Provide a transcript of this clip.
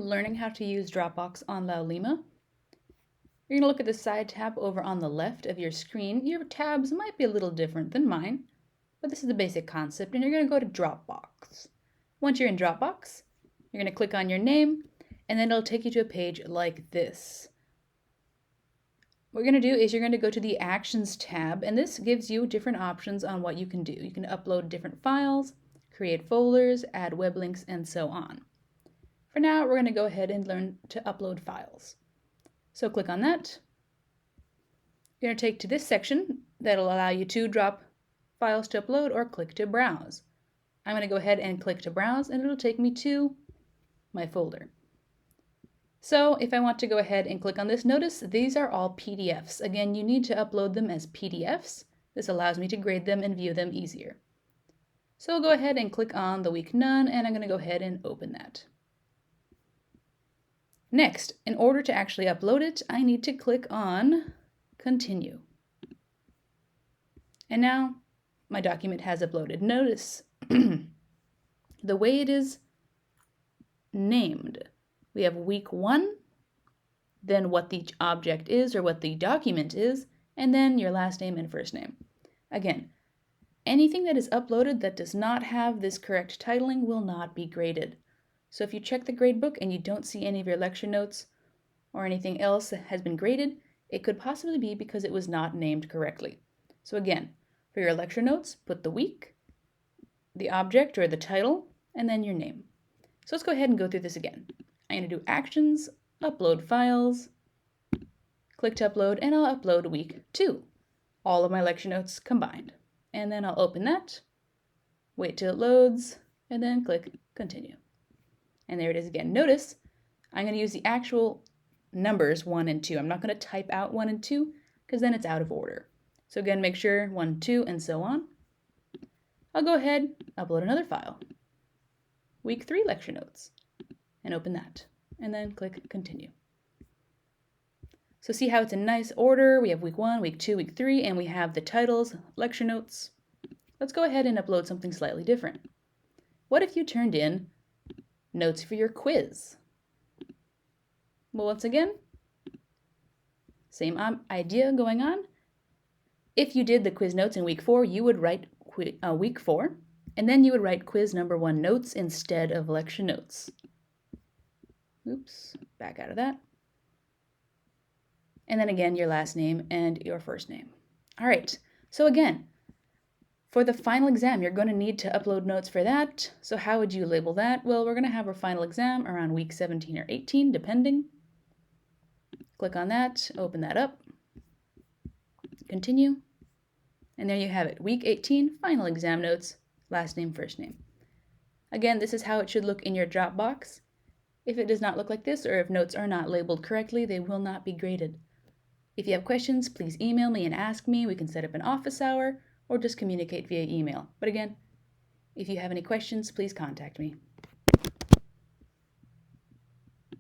Learning how to use Dropbox on Laulima. You're going to look at the side tab over on the left of your screen. Your tabs might be a little different than mine, but this is the basic concept, and you're going to go to Dropbox. Once you're in Dropbox, you're going to click on your name, and then it'll take you to a page like this. What you're going to do is you're going to go to the Actions tab, and this gives you different options on what you can do. You can upload different files, create folders, add web links, and so on. For now, we're going to go ahead and learn to upload files. So click on that. You're going to take to this section that'll allow you to drop files to upload or click to browse. I'm going to go ahead and click to browse, and it'll take me to my folder. So if I want to go ahead and click on this, notice these are all PDFs. Again, you need to upload them as PDFs. This allows me to grade them and view them easier. So I'll go ahead and click on the week none, and I'm going to go ahead and open that. Next, in order to actually upload it, I need to click on Continue. And now my document has uploaded. Notice the way it is named. We have week 1, then what the object is or what the document is, and then your last name and first name. Again, anything that is uploaded that does not have this correct titling will not be graded. So if you check the gradebook and you don't see any of your lecture notes or anything else that has been graded, it could possibly be because it was not named correctly. So again, for your lecture notes, put the week, the object or the title, and then your name. So let's go ahead and go through this again. I'm going to do Actions, Upload Files, click to upload, and I'll upload week 2. All of my lecture notes combined. And then I'll open that, wait till it loads, and then click Continue. And there it is again. Notice I'm going to use the actual numbers 1 and 2. I'm not going to type out 1 and 2 because then it's out of order. So again, make sure 1, 2, and so on. I'll go ahead, upload another file. Week 3 lecture notes. And open that. And then click Continue. So see how it's in nice order. We have week 1, week 2, week 3, and we have the titles, lecture notes. Let's go ahead and upload something slightly different. What if you turned in notes for your quiz? Well, once again, same idea going on. If you did the quiz notes in week 4, you would write week 4, and then you would write quiz number 1 notes instead of lecture notes. Oops, back out of that. And then again, your last name and your first name. All right, so again, for the final exam, you're going to need to upload notes for that. So how would you label that? Well, we're going to have our final exam around week 17 or 18, depending. Click on that, open that up, continue, and there you have it. Week 18, final exam notes, last name, first name. Again, this is how it should look in your Dropbox. If it does not look like this, or if notes are not labeled correctly, they will not be graded. If you have questions, please email me and ask me. We can set up an office hour or just communicate via email. But again, if you have any questions, please contact me.